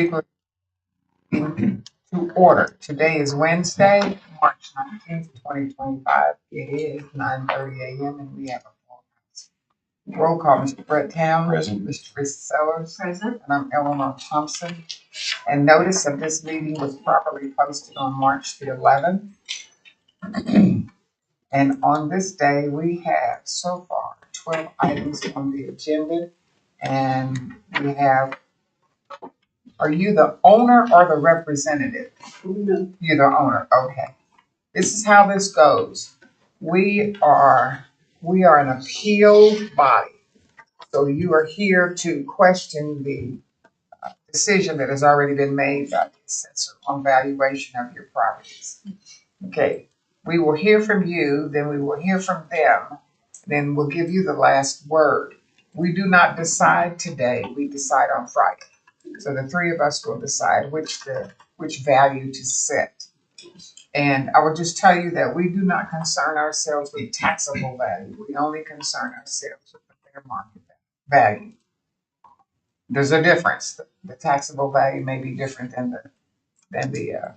People to order. Today is Wednesday, March 19th, 2025. It is 9:30 a.m. and we have a full house. Roll call, Mr. Brett Town. Present. Mr. Chris Sellers. Present. And I'm Eleanor Thompson. And notice of this meeting was properly posted on March the 11th. And on this day, we have so far 12 items on the agenda. And we have, are you the owner or the representative? No. You're the owner, okay. This is how this goes. We are an appealed body. So you are here to question the decision that has already been made by the assessor on valuation of your properties. Okay, we will hear from you, then we will hear from them, then we'll give you the last word. We do not decide today, we decide on Friday. So the three of us will decide which value to set. And I will just tell you that we do not concern ourselves with taxable value. We only concern ourselves with the fair market value. There's a difference. The taxable value may be different than the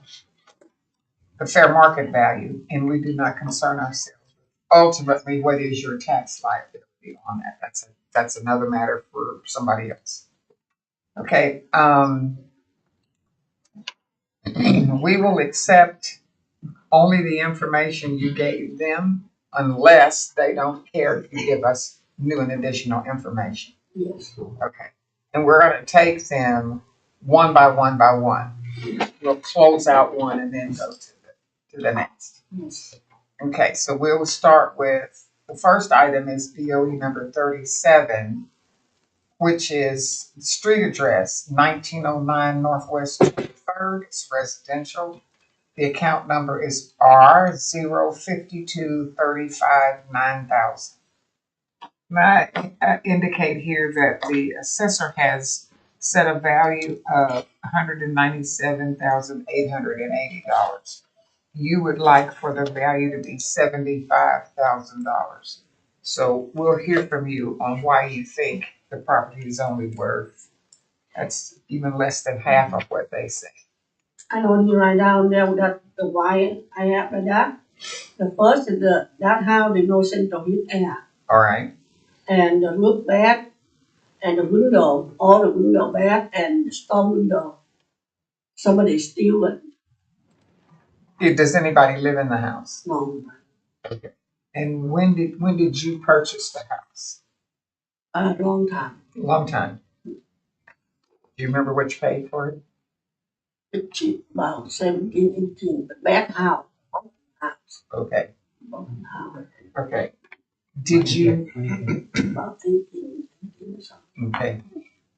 fair market value, and we do not concern ourselves with ultimately what is your tax liability on that. That's another matter for somebody else. Okay. We will accept only the information you gave them unless they don't care to give us new and additional information. Yes. Okay. And we're going to take them one by one by one. We'll close out one and then go to the next. Yes. Okay, so we'll start with the first item is BOE number 37, which is street address 1909 Northwest 23rd. It's residential. The account number is R052359000. May I indicate here that the assessor has set a value of $197,880. You would like for the value to be $75,000. So we'll hear from you on why you think the property is only worth, that's even less than half of what they say. I only write down there that the why I have like that. The first is that house there's no central heat air. All right. And the roof bad and the window, all the window bad and the storm window. Somebody steal it. Does anybody live in the house? No. Okay. And when did you purchase the house? A long time. Long time. Do you remember what you paid for it? It's cheap, about 17, 18. But bad house. Okay. House. Okay. Did you? About 18 or something. Okay.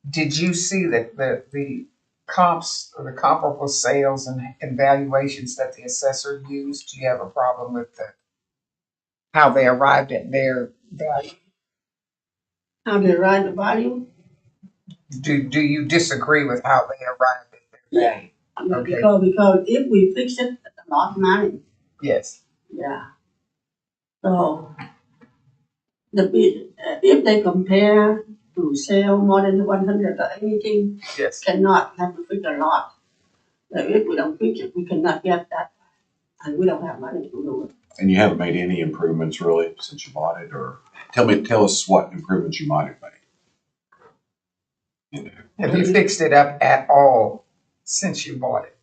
Did you see that the comps or the comparable sales and valuations that the assessor used? Do you have a problem with how they arrived at their value? How they write the value? Do you disagree with how they arrived at their value? Okay. Because if we fix it, it's a lot of money. Yes. Yeah. So if they compare to sell more than 100 or anything, Yes. cannot have to fix a lot. But if we don't fix it, we cannot get that, and we don't have money to do it. And you haven't made any improvements really since you bought it, or tell us what improvements you might have made. Have you fixed it up at all since you bought it?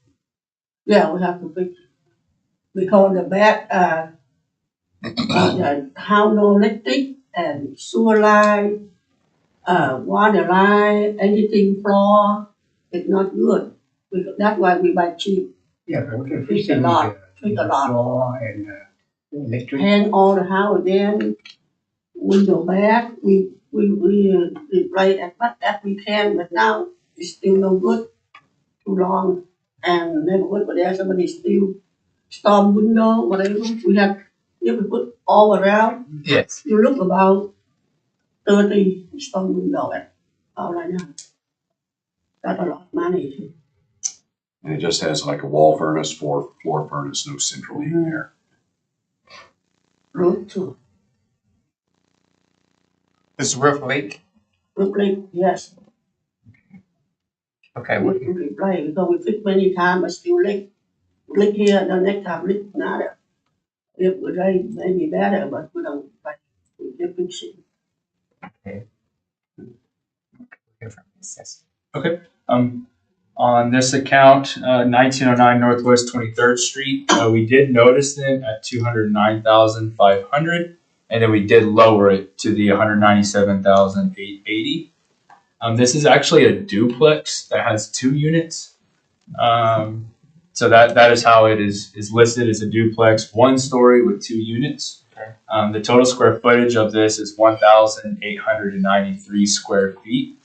Yeah, we have to fix it because the house no electric and sewer line, water line, anything floor, it's not good. That's why we buy cheap. Yeah, but we Fix a lot. Fix a lot. Floor and electric. Paint all the house again. Window bad. We replace as much as we can, but now it's still no good. Too long. And neighborhood, but there's somebody still storm window, whatever. We have, if we put all around, Yes. you look about 30 storm window all right now. That's a lot of money. And it just has like a wall furnace, floor furnace, no central heating there. Roof too. This roof leak? Roof leak, yes. Okay, we can reply because we fix many times, but still leak here, the next time leak another. If we rain, maybe better, but we don't, but we can fix it. different assessment. On this account, 1909 Northwest 23rd Street, we did notice them at 209,500, and then we did lower it to the 197,880. This is actually a duplex that has 2 units. So that is how it is listed as a duplex, 1 story with 2 units. Okay. The total square footage of this is 1,893 square feet.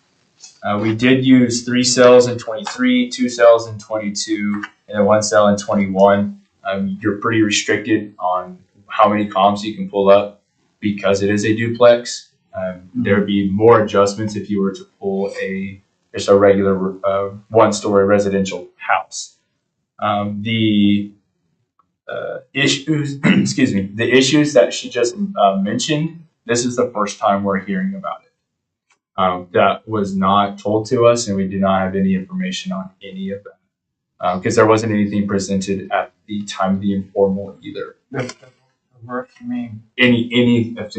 We did use 3 cells in 23, 2 cells in 22, and then 1 cell in 21. You're pretty restricted on how many comps you can pull up because it is a duplex. There would be more adjustments if you were to pull just a regular 1-story residential house. The issues, excuse me, the issues that she just mentioned, this is the first time we're hearing about it. That was not told to us, and we do not have any information on any of that because there wasn't anything presented at the time of the informal either. The roof, you mean? Anything that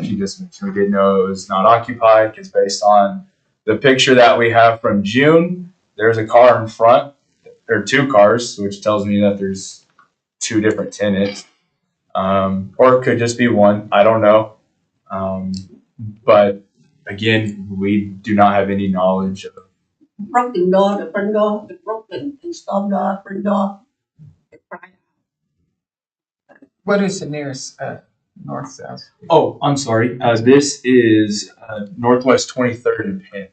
you just mentioned, we didn't know it was not occupied because based on the picture that we have from June, there's a car in front, or 2 cars, which tells me that there's 2 different tenants, or it could just be 1. I don't know, but again, we do not have any knowledge of. Broken door, the front door, the broken and storm door, front door. What is the nearest north south? Oh, I'm sorry. This is Northwest 23rd and Penn.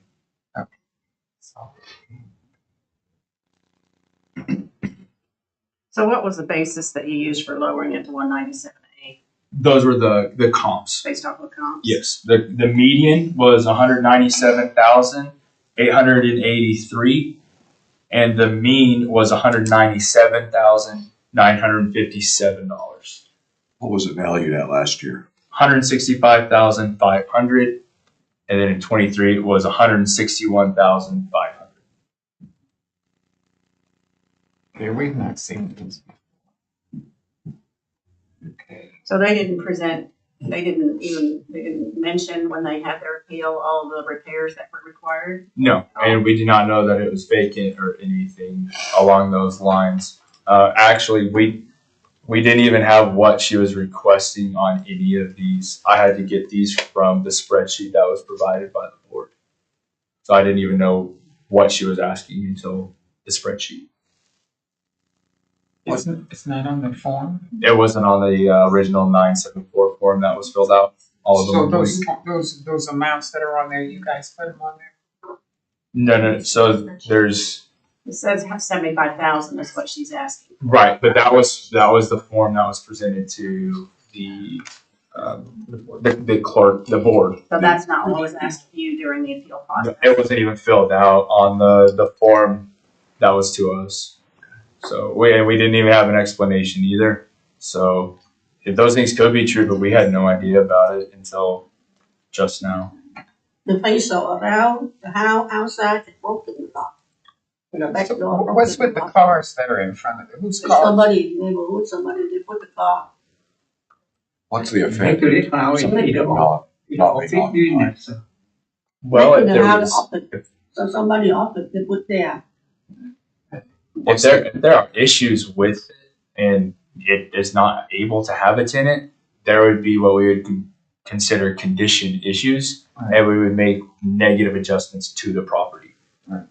So what was the basis that you used for lowering it to 197.8 Those were the comps. based off of comps? Yes, the median was 197,883, and the mean was $197,957. What was it valued at last year? 165,500, and then in 23 it was 161,500. Yeah, we've not seen these. Okay. So they didn't mention when they had their appeal all the repairs that were required? No, and we did not know that it was vacant or anything along those lines. Actually, we didn't even have what she was requesting on any of these. I had to get these from the spreadsheet that was provided by the board. So I didn't even know what she was asking until the spreadsheet. It's not on the form? It wasn't on the original 974 form that was filled out. All of them. Those amounts that are on there, you guys put them on there? No. So there's. It says 75,000 is what she's asking. Right, but that was the form that was presented to the clerk, the board. So that's not what was asked of you during the appeal process? It wasn't even filled out on the form that was to us. So we didn't even have an explanation either. So if those things could be true, but we had no idea about it until just now. The facial around the house outside is broken. The back So door broken. what's with the cars that are in front of it? Whose It's car? somebody neighborhood, somebody they put the car. What's the effect? Not Well, They put if the there house was, opposite. So somebody offered they put there. if there are issues with it and it is not able to have a tenant, there would be what we would consider condition issues, and we would make negative adjustments to the property. Right.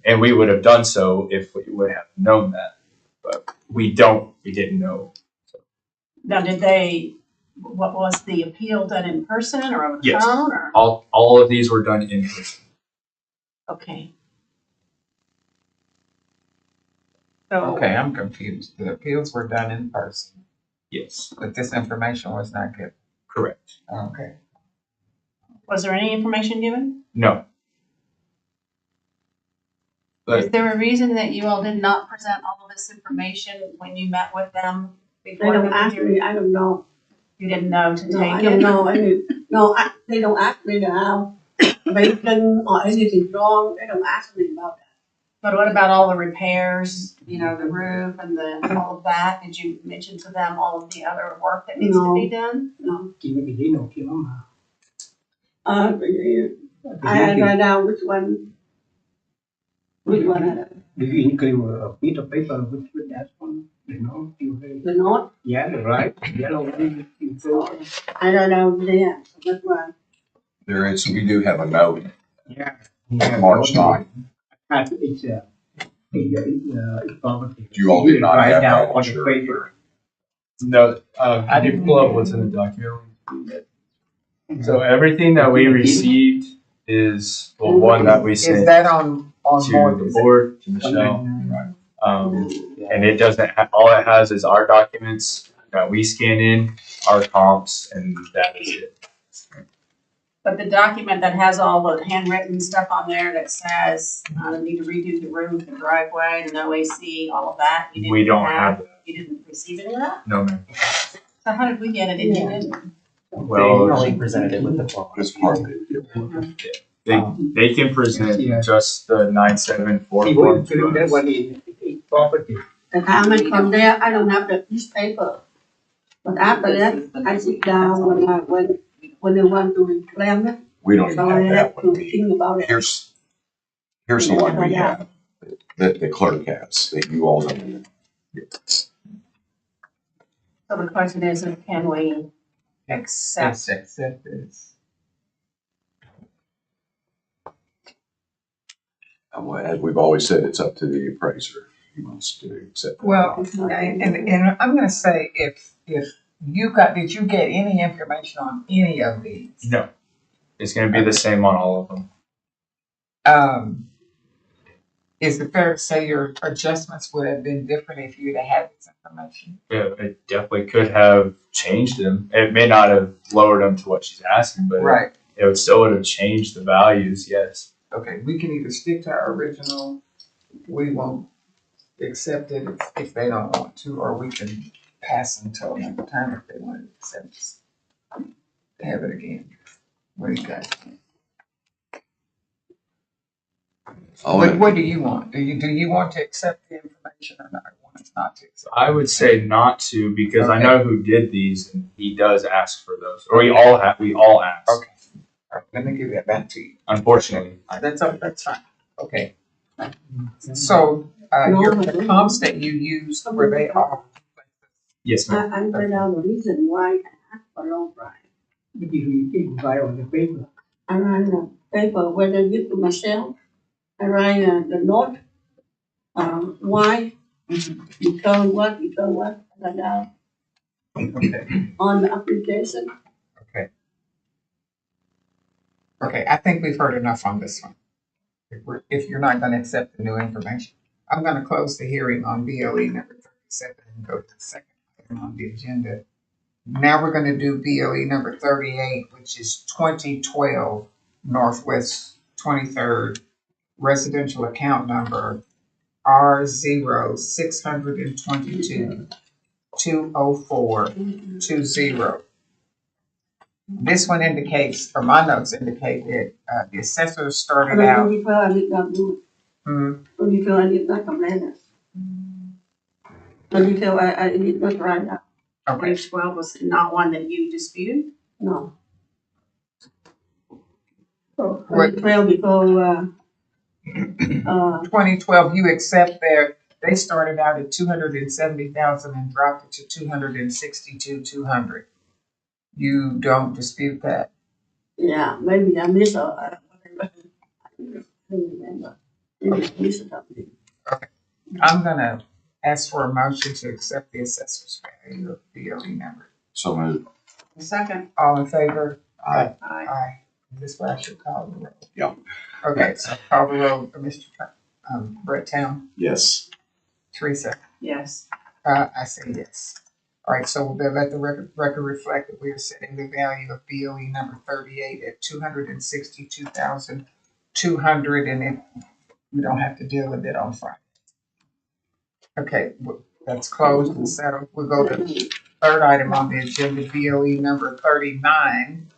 And we would have done so if we would have known that, but we didn't know. Now, what was the appeal done in person or over the Yes. phone or? All of these were done in person. Okay. So, Okay, I'm confused. The appeals were done in person, Yes, but this information was not given. correct. Okay. was there any information given? No. Is But there a reason that you all did not present all of this information when you met with them They before don't the ask hearing? me, I don't know. You didn't know to No, take I it? don't know. They don't ask me the how. vacant or anything wrong, they don't ask me about that. But what about all the repairs, you know, the roof and all of that? Did you mention to them all of the other work that needs to be done? No. Chỉ có cái nào kia mà. I write down which one. Which one? Do you include a piece of paper with that one? You know, The note? yeah, right. Yellow one. I write down there. Which one? There is, we do have a note, Yeah. March 9th. It's property. You all did not Write have down that, on I'm the sure. paper. No, I didn't pull up what's in the document. So everything that we received is, well, one that we Is sent that on to board? the board, to Michelle. Right. And it doesn't, all it has is our documents that we scan in, our comps, and that is it. But the document that has all the handwritten stuff on there that says, need to redo the roof, the driveway, and OAC, all of that, you We didn't don't have that. You didn't receive any of that? No, ma'am. So how did we get it and you didn't? Well, only presented it with the form. It's part of it. they can present Yeah. just the 974 He form went through to that us. one in property. The comment from there, I don't have the piece of paper. But after that, I sit down when they want to reclaim it, We don't so I even have have that to one. think about it. Here's the one we have, that the clerk has, that you all don't. So the question is, can we accept? Accept this. Well, as we've always said, it's up to the appraiser. He wants to accept. that. Well, and I'm gonna say, if you did you get any information on any of these? No, it's going to be the same on all of them. Is it fair to say your adjustments would have been different if you'd have had this information? Yeah, it definitely could have changed them. It may not have lowered them to what she's asking, but Right. it would still would have changed the values. Yes. Okay, we can either stick to our original, we won't accept it if they don't want to, or we can pass until another time if they want to accept it. Have it again. What do you guys think? What do you want? Do you want to accept the information or not? Want us not to accept? I would say not to, because I Okay. know who did these, and he does ask for those, or we all ask. Okay. All right, let me give that back to you. Unfortunately, That's fine. Okay. So, the comps that you used, were they all? yes, ma'am. I write down the reason why I asked for low price. But you can write on the paper. I write the paper when I give to myself. I write the note. Why? Because what? I write down Okay. on the application. Okay, I think we've heard enough on this one. If you're not gonna accept the new information, I'm gonna close the hearing on BOE number 37 and go to the second item on the agenda. Now we're gonna do BOE number 38, which is 2012 Northwest 23rd residential account number R0622-20420. This one indicates, or my notes indicate that the assessor started out. 24, I did not do Hmm, it. 24, I did not complain. 24, I did not write that. okay, Page 12 was not one that you disputed? No. So, What- 12 because, 2012, you accept they started out at 270,000 and dropped it to 262,200. You don't dispute that? yeah, maybe I missed I don't remember. Maybe I missed something. I'm gonna ask for a motion to accept the assessor's value of BOE number. So moved. Second. All in favor? Aye. Aye. Is this where I should call the roll? Yeah. Okay, so call the roll, Mr. Brett Town, Yes. Teresa, Yes. I say yes. All right, so we'll let the record reflect that we are setting the value of BOE number 38 at 262,200, and we don't have to deal with it on Friday. Okay, that's closed and settled. We'll go to the third item on the agenda, BOE number 39,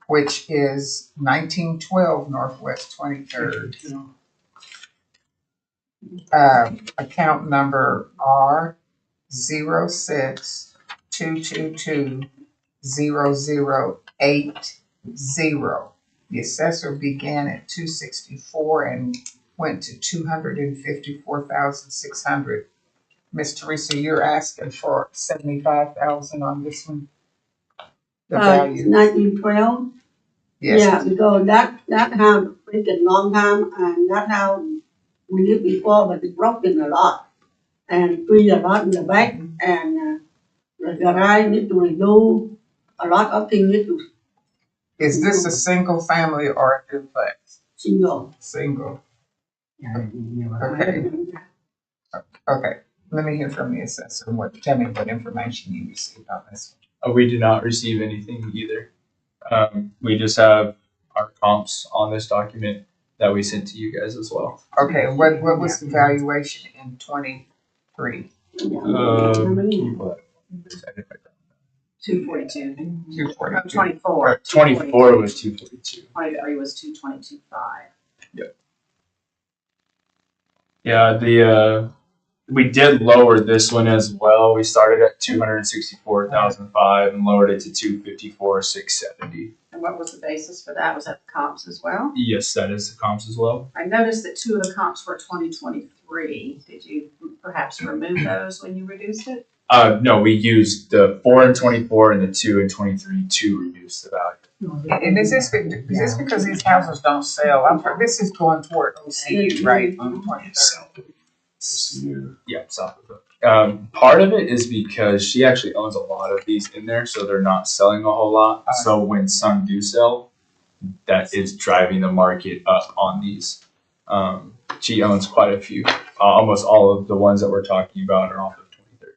which is 1912 Northwest 23rd. Account number R06222008. The assessor began at 264 and went to 254,600. Miss Teresa, you're asking for 75,000 on this one? The value? 1912. Yes. Yeah, because that house taken long time, and that house we lived before, but it broken a lot, and tree a lot in the back, and the garage need to redo. A lot of things need to Is this a single family or a duplex? single. Single. Yeah, Okay. Okay. Let me hear from the assessor. Tell me what information you received on this We did not receive anything either. We just have our comps on this document that we sent to you guys as well. one. Okay. What was the valuation in 23? Yeah. Can you pull that? 242. 242. 24. 24 was 242. 23 was 222.5. Yeah, we did lower this one as well. We started at 264,005 and lowered it to 254,670. And what was the basis for that? Was that the comps as well? Yes, that is the comps as well. I noticed that 2 of the comps were 2023. Did you perhaps remove those when you reduced it? No, we used the 4 and 24 and the 2 and 23 to reduce the value. And is this because these houses don't sell? This is going toward OCU, right? On 23rd. Yeah, south of it. Part of it is because she actually owns a lot of these in there, so they're not selling a whole lot. So when some do sell, that is driving the market up on these. She owns quite a few. Almost all of the ones that we're talking about are off of 23rd.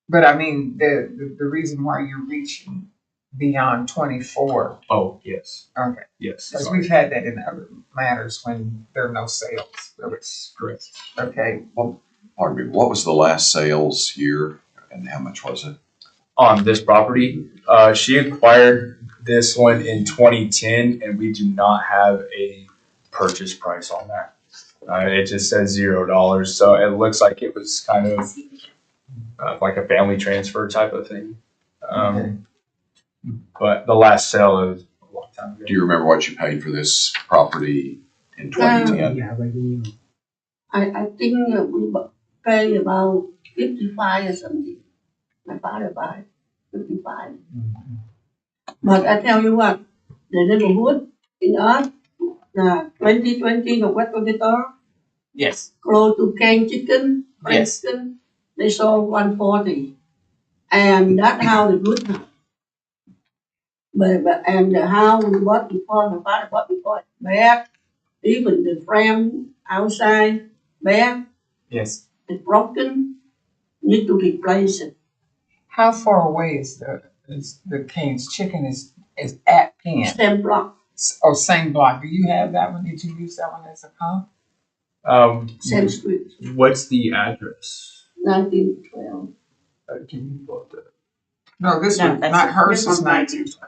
But I mean, the reason why you're reaching beyond 24. Oh, yes. Okay. Yes. Because Sorry. we've had that in other matters when there are no sales. That's correct. Okay. Pardon me, what was the last sales year and how much was it? On this property, she acquired this one in 2010, and we do not have a purchase price on that. It just says $0, so it looks like it was kind of like a family transfer type of thing. But the last sale is a long time ago. Do you remember what you paid for this property in 2010? yeah, but you I think we pay about 55 or something. My father buy 55. But I tell you what, the neighborhood in us, 2020 Northwest 23rd, Yes. close to King Chicken, for Yes. instance, they sold 140. And that house is good house. But and the house we bought before, my father bought before, bad. Even the frame outside, bad. Yes. It's broken. Need to replace it. How far away is the King's Chicken is at Penn? Same block, Oh, same block. Do you have that one? Did you use that one as a comp? same street, What's the address? 1912. Can you pull up that? No, this No, one, that's not it. hers This is one's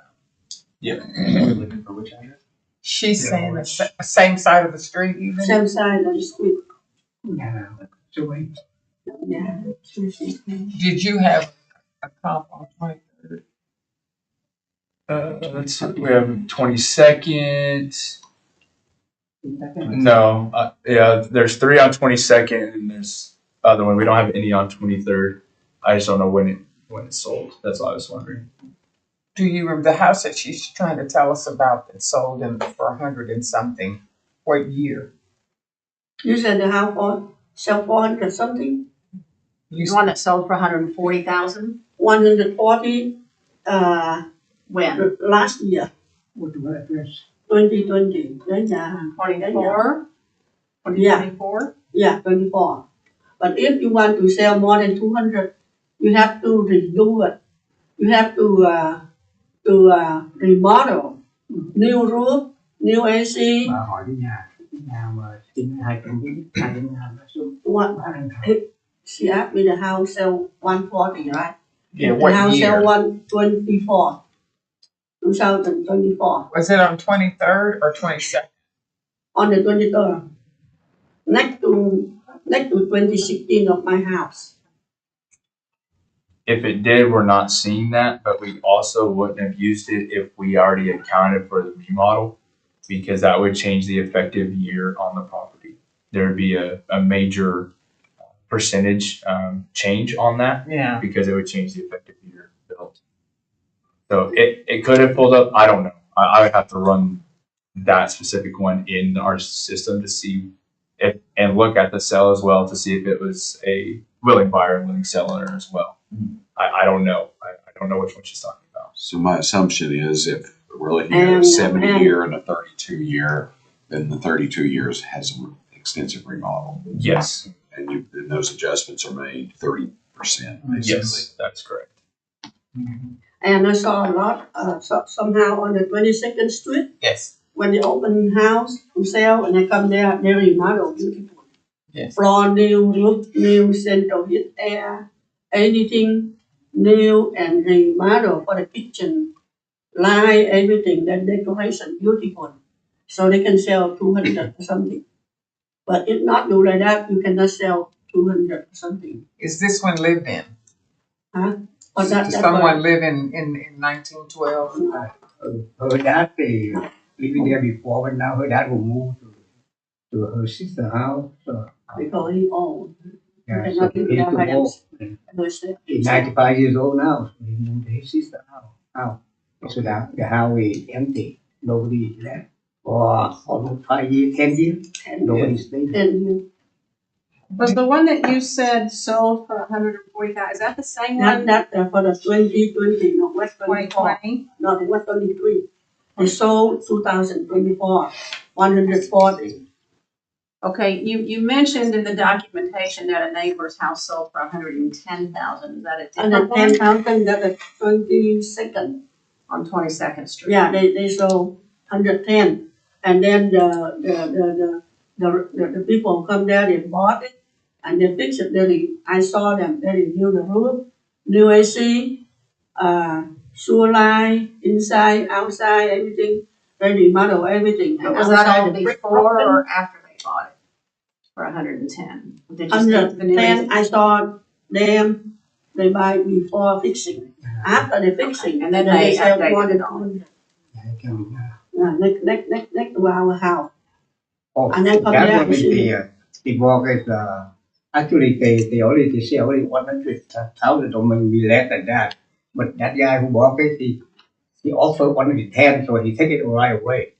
1912. Looking for which address? She's Yeah, saying the which- same side of the street even? Same side of the street. yeah, so wait. Yeah. Did you have a comp on 23rd? We have 22nd. No, yeah, there's 3 on 22nd, and there's other one. We don't have any on 23rd. I just don't know when it sold. That's all I was wondering. Do you remember the house that she's trying to tell us about that sold for 100 and something? What year? You said the house for sell 400 something, The one that sold for 140,000? 140 When? last year, What the address? 2020. Yeah. 24? Yeah. 2024? Yeah, 24. But if you want to sell more than 200, you have to redo it. You have to remodel, new roof, new AC. Bà hỏi cái nhà mà xin 200 số What? She asked me the house sell 140, right? Yeah, The what house year? sell 124. 2024, Was it on 23rd or 22nd? on the 23rd, next to 2016 of my house. If it did, we're not seeing that, but we also wouldn't have used it if we already accounted for the remodel, because that would change the effective year on the property. There would be a major percentage change on that, Yeah. because it would change the effective year built. So it could have pulled up, I don't know. I would have to run that specific one in our system to see if, and look at the sale as well to see if it was a willing buyer and willing seller as well. I don't know. I don't know which one she's talking about. So my assumption is if we're looking at a And- 70-year and a 32-year, then the 32 years has an extensive remodel. Yes. And those adjustments are made 30%, basically. Yes, that's correct. And I saw a lot, somehow on the 22nd Street, Yes. when they open house to sell, and I come there, they remodel beautiful. Yes. Floor new, roof new, central heat air, anything new and remodel for the kitchen, light, everything, that decoration, beautiful. So they can sell 200 or something. But if not do like that, you cannot sell 200 or something. Is this one lived in? But Did someone live in 1912? Her dad thì living there before, but now her dad will move to her sister's house. So because he old. yeah, Okay, so not living he's there too by old. He's 95 years old now. So he moved to his sister's house. So that the house is empty. Nobody is there. For almost 5 years, 10 years, nobody stayed there. And Was the one that you said sold for 145, is that the same one? that for the 2020, no, West 24, 2020? not West 23. They sold 2024, 140. Okay, you mentioned in the documentation that a neighbor's house sold for 110,000, is that a And the different one? 10,000, that the 22nd. On 22nd Street? Yeah, they sold 110. And then the people come there, they bought it, and they fixed it. I saw them, they renew the roof, new AC, sewer line, inside, outside, everything. They remodel everything. But And was that all outside the brick before broken. or after they bought it? For 110? Did you see the new 110, I saw them, they buy before fixing. After the fixing, And then they sell updated more than it all. 200. I can, Next to our house. oh, And then from that there, one is the mortgage. Actually, they already sell only 100,000, or maybe less than that. But that guy who bought it, he offered 110, so he take it right away.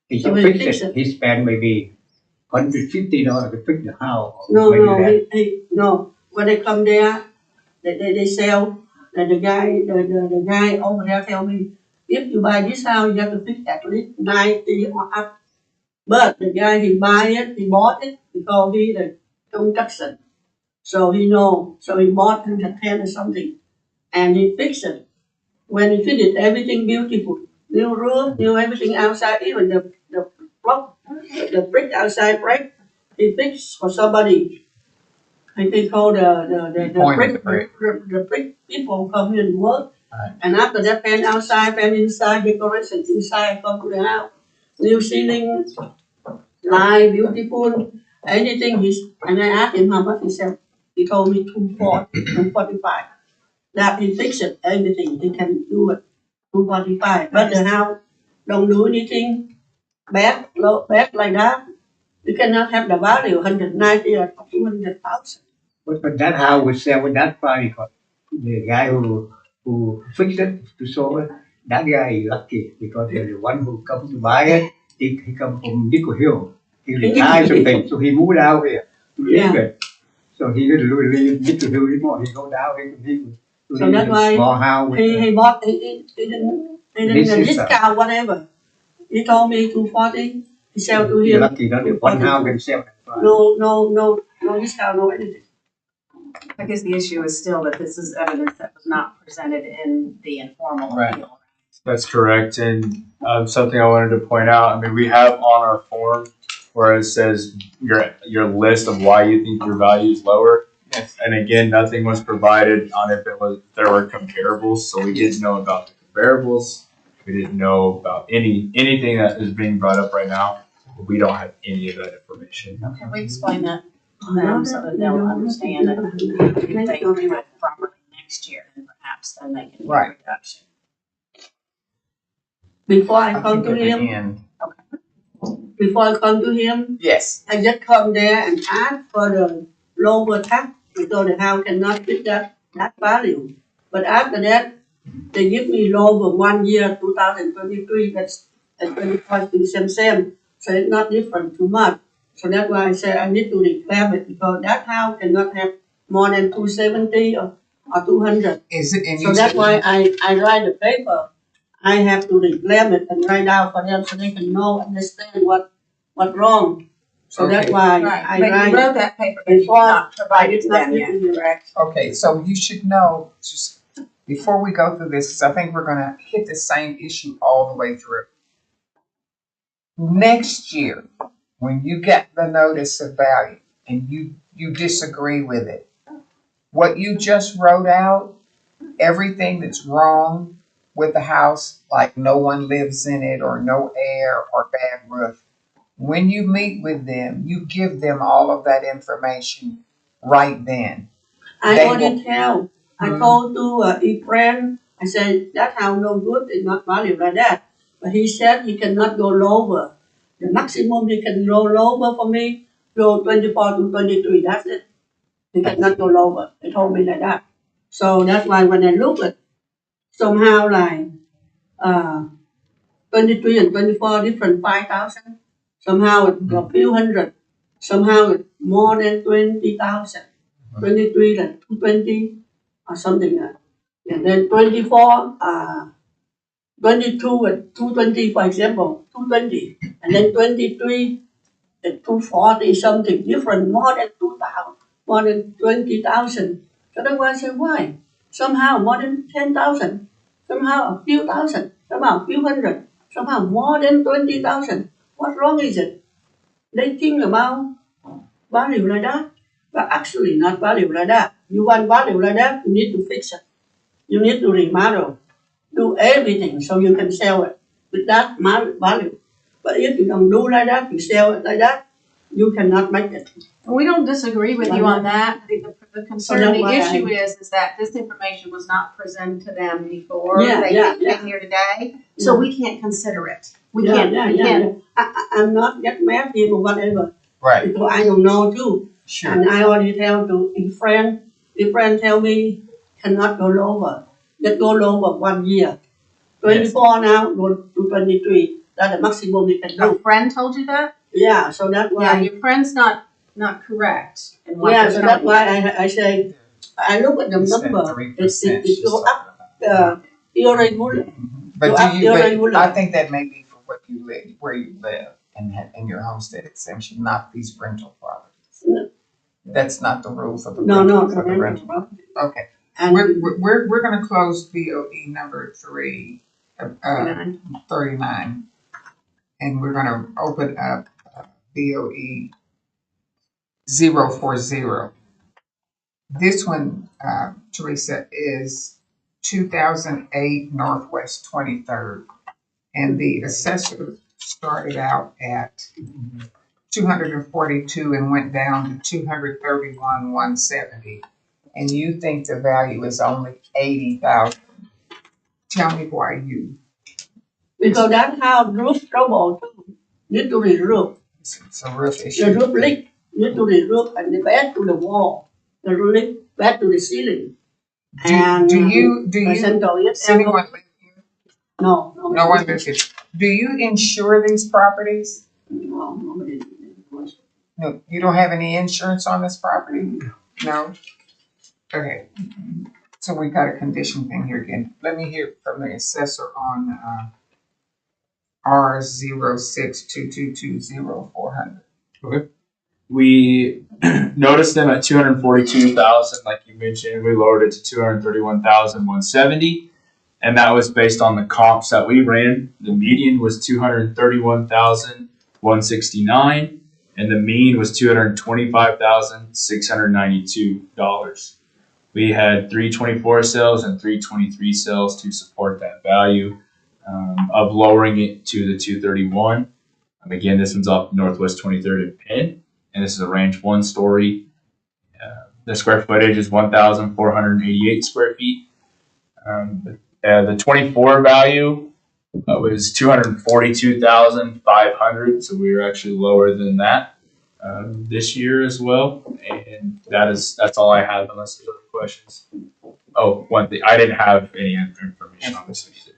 He So just he fix fix it. He spent maybe $150 to fix the house. or No, maybe no, less. no. When they come there, they sell. And the guy over there tell me, if you buy this house, you have to fix at least 90 or up. But the guy he bought it because he the construction, so he know. So he bought 110 or something, and he fixed it. When he finished, everything beautiful, new roof, new everything outside, even the block, the brick outside brick, he fixed for somebody. I think call the brick people come here and work. Right. And after that, paint outside, paint inside, decorations inside, come to the house. New ceiling, light, beautiful, anything. And I asked him how much he said. He told me 240, 245. That he fixed it, everything. He can do it, 245. But the house don't do anything bad like that. You cannot have the value 190 or 200,000. But that house was sell with that price because the guy who fixed it to sell it, that guy is lucky because the one who comes to buy it, he come from Nickel Hill. He retired something, so he moved out here to live it. So he didn't leave Nickel Hill anymore. He go down here to So live that's in why a small house. With He bought, he didn't discount whatever. He told me 240, he sell to You're him. lucky that the one house can sell that price. No discount, no anything. I guess the issue is still that this is evidence that was not presented in the informal Right. appeal. That's correct. And something I wanted to point out, I mean, we have on our form where it says your list of why you think your value is lower. Yes. And again, nothing was provided on if there were comparables, so we didn't know about the comparables. We didn't know about anything that is being brought up right now. We don't have any of that information. Can we explain that to them so that they'll understand it? If they do it properly next year, then perhaps then they can get a Right. reduction. Before I I come think to at the him, end. before I come to him, Yes, I just come there and ask for the lower tax because the house cannot fit that value. But after that, they give me lower 1 year, 2023, that's at 25 to same. So it's not different too much. So that's why I say I need to reclaim it because that house cannot have more than 270 or 200. is it, and So you that's said, why I write the paper. I have to reclaim it and write out for them so they can understand what's wrong. So that's Okay. why Right, I but you write wrote that paper, but you did not provide it to them yet, correct? okay, so you should know, just before we go through this, 'cause I think we're gonna hit the same issue all the way through. Next year, when you get the notice of value and you disagree with it, what you just wrote out, everything that's wrong with the house, like no one lives in it or no air or bad roof, when you meet with them, you give them all of that information right then. I They already will- tell. I Mhm. told to a friend, I said, that house no good, it's not valued like that. But he said he cannot go lower. The maximum he can go lower for me, go 24 to 23, that's it. He cannot go lower. He told me like that. So that's why when I look at somehow like uh, 23 and 24 different 5,000, somehow it's a few hundred, somehow it's more than 20,000. 23 like 220 or something like that. And then 24, 22 at 220, for example, 220. And then 23 at 240, something different, more than 2,000, more than 20,000. So that's why I said, why? Somehow more than 10,000, somehow a few thousand, somehow a few hundred, somehow more than 20,000. What wrong is it? They think about value like that, but actually not value like that. You want value like that, you need to fix it. You need to remodel, do everything so you can sell it with that value. But if you don't do like that, you sell it like that, you cannot make it. We don't disagree with you on that. The concern, that's the why issue is that this information was not presented to them before Yeah, they yeah, came here today. So we can't consider it. We can't. I'm not get mad at him or whatever, Right, because I don't know too. sure. And I already tell to a friend tell me cannot go lower. Just go lower 1 year. 24 now, go to 23. That's the maximum you can A do. friend told you that? Yeah, so that's Yeah, why. your friend's not correct in what Yeah, they're so telling that's you. why I say, I look at the You said number, 3%. it go up irregular. But You do up you, but irregular. I think that may be for what you live, where you live and your homestead exemption, not these rental properties. No. That's not the rule for the No, rental, no, for the no, rental. no. Okay, And we're gonna close BOE number 39, and we're gonna open up BOE 040. This one, Teresa, is 2008 Northwest 23rd, and the assessor started out at 242 and went down to 231,170. And you think the value is only 80,000. Tell me why you. because that house roof trouble too. Need to re-roof. It's a roof The issue. roof leak. Need to re-roof and the bed to the wall. The roof bed to the ceiling. Do you, does anyone live here? No, No one lives here. Do you insure these properties? No, nobody. No, you don't have any insurance on this property? No? Okay. So we got a condition thing here again. Let me hear from the assessor on R062220,400. We noticed them at 242,000, like you mentioned. We lowered it to 231,170, and that was based on the comps that we ran. The median was 231,169, and the mean was $225,692. We had 324 sales and 323 sales to support that value. of lowering it to the 231. Again, this one's off Northwest 23rd and Penn, and this is a range 1-story. The square footage is 1,488 square feet. The 24 value was 242,500, so we were actually lower than that this year as well. And that's all I have, unless there's other questions. Oh, one thing, I didn't have any information on this either.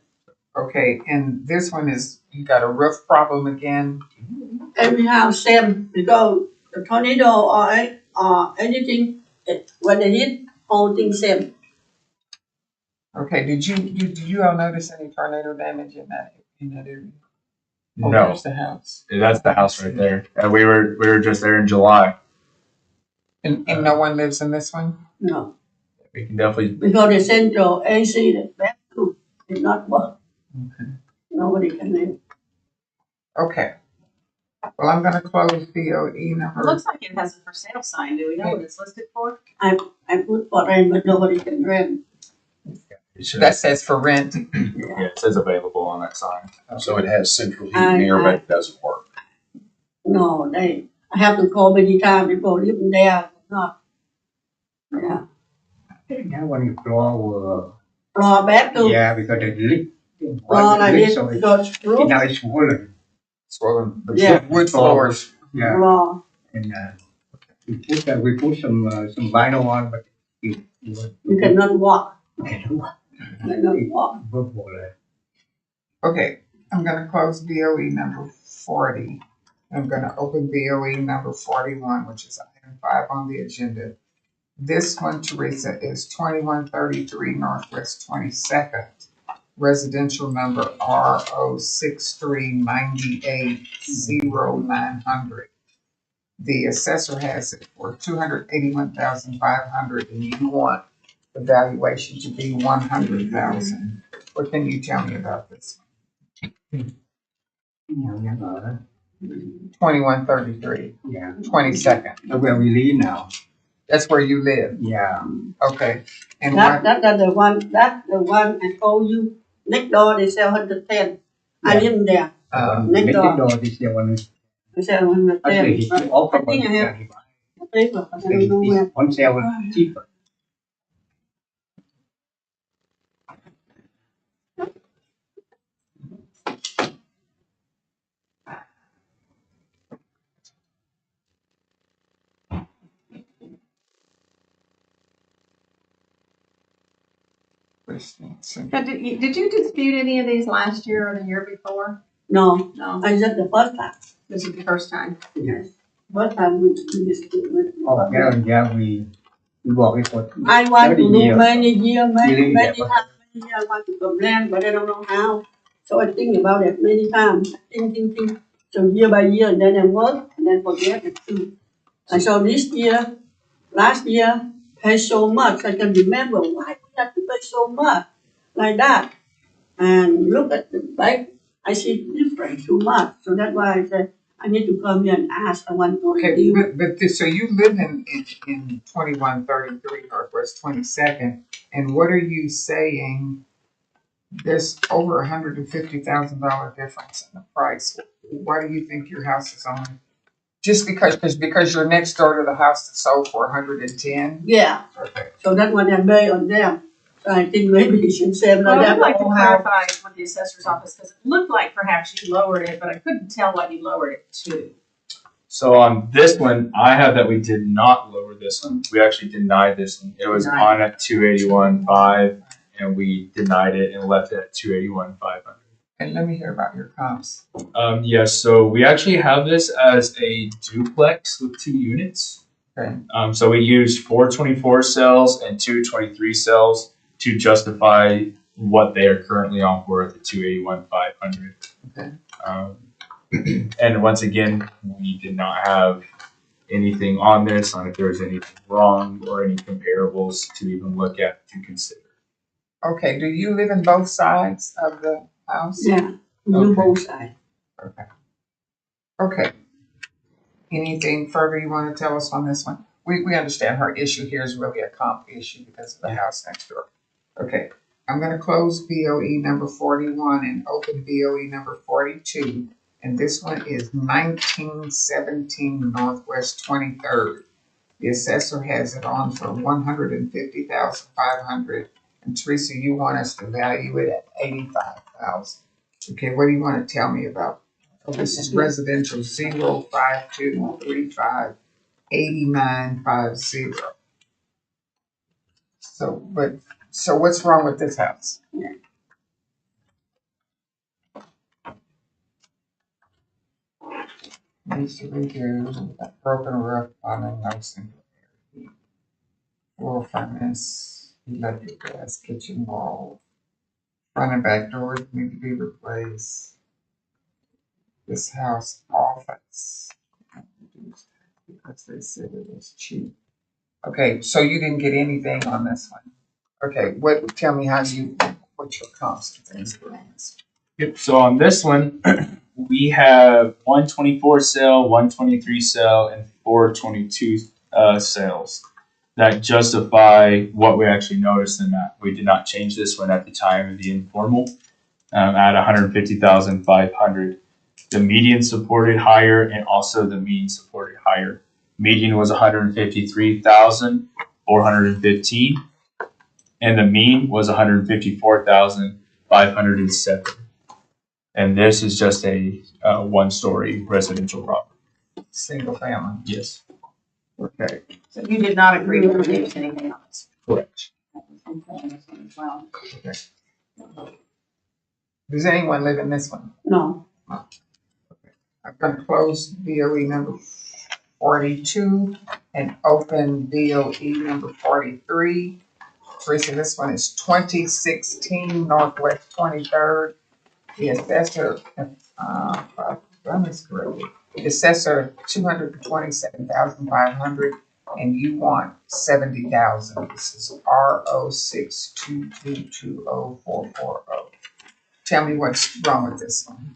Okay, and this one is, you got a roof problem again? Every house same because the tornado or anything, when they hit, whole thing same. Okay, did you all notice any tornado damage in that area? Oh, No, there's the house. that's the house right there. And we were just there in July. And no one lives in this one? No, We can definitely. because the central AC, the bathroom did not work. Okay. Nobody can live. Okay. Well, I'm gonna close BOE It number. looks like it has a for sale sign. Do we know what it's listed for? I put for rent, but nobody can rent. That says for rent. Yeah, it says available on that sign. So it has central heat and air, but it doesn't work. No, I have to call many times before living there. Not. Yeah. That one floor Floor bathroom. yeah, because the leak. Floor like this, So because roof. now it's swollen. Swollen, the Yeah. wood floors. Yeah, Floor. and we put some vinyl on, but it You cannot walk. cannot Cannot walk. work. Okay, I'm gonna close BOE number 40. I'm gonna open BOE number 41, which is item 5 on the agenda. This one, Teresa, is 2133 Northwest 22nd, residential number RO63980900. The assessor has it for 281,500, and you want the valuation to be 100,000. What can you tell me about this? 2133, Yeah, 22nd. that's where we live now. That's where you live. Yeah, Okay. And what? That's the one I told you. Next door they sell 110. I live there. Next next door. door this year one They sell 110. is offer I think I have paper. I don't know where. on sale cheaper. Now, did you dispute any of these last year or the year before? No, No, I just the first time. this is the first time. Yes. First time we just Oh, yeah, we work it for I want to 30 do years. many years, Really, many yeah. times. I want to complain, but I don't know how. So I think about it many times. Think. So year by year, and then I work, and then forget it too. And so this year, last year, pay so much. I can remember why we have to pay so much like that. And look at the bank, I see different too much. So that's why I said I need to come here and ask. I want to Okay, review. so you live in 2133 Northwest 22nd, and what are you saying? There's over $150,000 difference in the price. Why do you think your house is on? Just because you're next door to the house that sold for 110? Yeah. Okay. So that's what I made on them. So I think maybe you should say Well, like I'd that. like to Oh, how- clarify with the assessor's office, because it looked like perhaps you lowered it, but I couldn't tell what you lowered it to. So on this one, I have that we did not lower this one. We actually denied this one. It was on at 281.5, and we denied it and left it at 281,500. And let me hear about your comps. Yes, so we actually have this as a duplex with 2 units. Okay. So we used 424 cells and 223 cells to justify what they are currently on for at the 281,500. Okay. And once again, we did not have anything on this, on if there was anything wrong or any comparables to even look at to consider. Okay, do you live in both sides of the house? Yeah, we do Okay. both sides. Okay. Anything further you want to tell us on this one? We understand her issue here is really a comp issue because of the house next door. Okay, I'm gonna close BOE number 41 and open BOE number 42. And this one is 1917 Northwest 23rd. The assessor has it on for 150,500. And Teresa, you want us to value it at 85,000. Okay, what do you want to tell me about? Oh, this is residential 05235 8950. So what's wrong with this house? Needs to redo, broken roof, plumbing, no single heat, floor furnace, electric gas, kitchen wall, front and back doors need to be replaced. This house office, because they said it was cheap. Okay, so you didn't get anything on this one. Okay, tell me what's your comps and things for this? Yep. So on this one, we have 124 sale, 123 sale, and 422 sales that justify what we actually noticed in that. We did not change this one at the time of the informal at 150,500. The median supported higher, and also the mean supported higher. Median was 153,415, and the mean was 154,507. And this is just a one-story residential property. Single family. Yes, Okay. So you did not agree to reduce anything else? correct. Well, Okay. Does anyone live in this one? No, I'm gonna close BOE number 42 and open BOE number 43. Teresa, this one is 2016 Northwest 23rd. The assessor, done this correctly. The assessor 227,500, and you want 70,000. This is RO622204440. Tell me what's wrong with this one.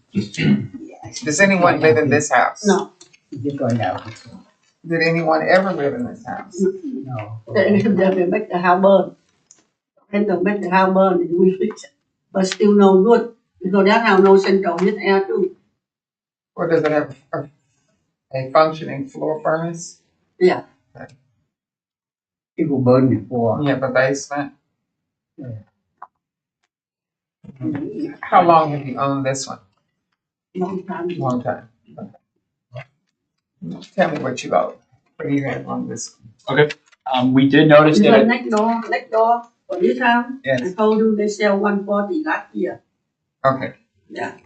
Does anyone live in this house? no. Just going out. Did anyone ever live in this house? No. They make the house burn. And they make the house burn and we fix it. But still no good. Because that house no central heat air too. Or does it have a functioning floor furnace? Yeah. It will burn before. You have a basement? Yeah. How long have you owned this one? Long time. Long time. Okay. Tell me what you owe. What do you have on this one? We did notice Because that. next door for this house, Yes. I told you they sell 140 last year. Okay. Yeah.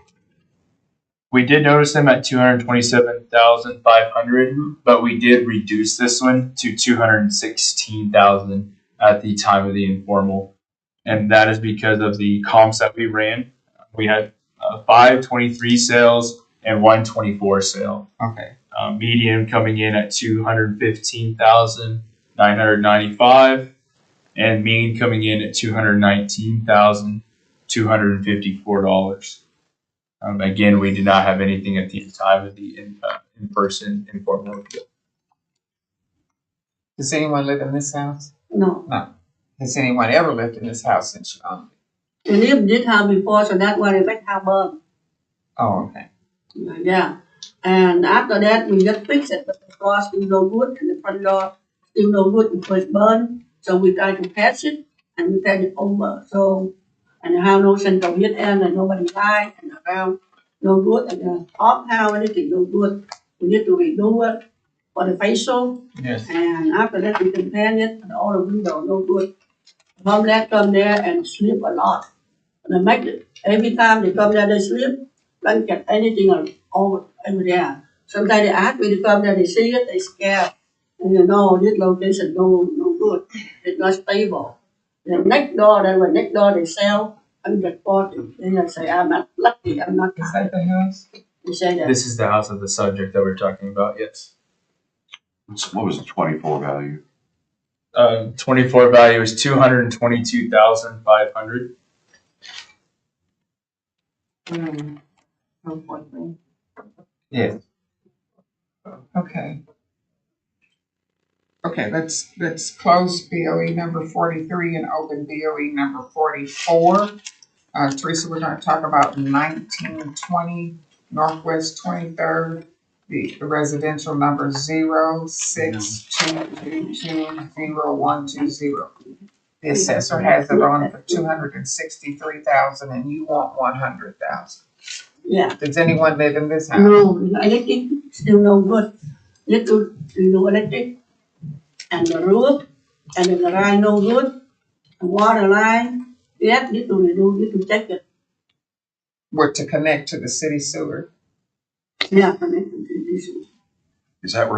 We did notice them at 227,500, but we did reduce this one to 216,000 at the time of the informal, and that is because of the comps that we ran. We had 523 sales and 124 sale. Okay. Median coming in at 215,995, and mean coming in at $219,254. Again, we did not have anything at the time of the in-person informal appeal. Does anyone live in this house? No. Has anyone ever lived in this house since you owned it? We lived this house before, so that's why they make house burn. Oh, okay. Yeah. And after that, we just fix it, but the floor still no good, and the front door still no good because it's burned. So we try to patch it, and we patch it over. So, and the house no central heat air, and nobody died, and the house no good, and the top house, anything no good. We need to redo it for the facial, Yes. and after that, we can paint it, and all the windows no good. Homeland come there and sleep a lot. And they make it, every time they come there, they sleep, don't get anything over there. Sometimes they ask me to come there, they see it, they scared. And you know, this location no good. It's not stable. The next door, they sell 140. Then I say, I'm not lucky, I'm not Is that the house? They say that. This is the house of the subject that we're talking about. Yes. What was the 24 value? 24 value is 222,500. Yes. Okay. Okay, let's close BOE number 43 and open BOE number 44. Teresa, we're gonna talk about 1920 Northwest 23rd, the residential number 0622200120. The assessor has it on for 263,000 and you want 100,000. Yeah. Does anyone live in this house? No, electric still no good. Little, electric, and the roof, and the garage no good, the water line, yeah, need to check it. Were to connect to the city sewer. Yeah, connected to this. Is that the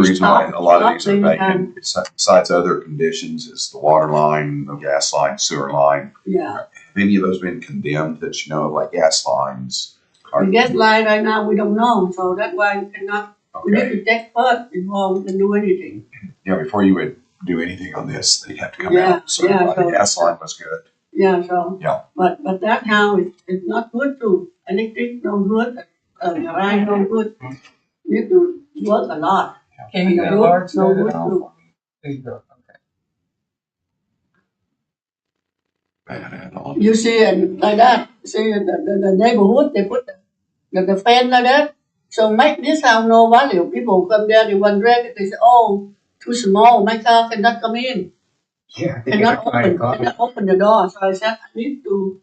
reason why a lot of these are vacant? Besides other conditions, is the water line, the gas line, sewer line? Yeah, Have any of those been condemned that you know of, like gas lines? the gas line right now, we don't know, so that's why we cannot, we need Okay, to check first before we can do anything. yeah, before you would do anything on this, they'd have to come Yeah, out. So yeah, the so- gas line was good. Yeah, so. Yeah. But that house is not good too, electric no good, garage no good, need to work a lot. Can you And the enlarge roof, no that wood at all? roof. There you go, okay. You see, and like that, see the neighborhood, they put the fence like that. So make this house no value. People come there, they want rent, they say, oh, too small, my car cannot come in, Yeah, they cannot cannot open the door. So I said, I need to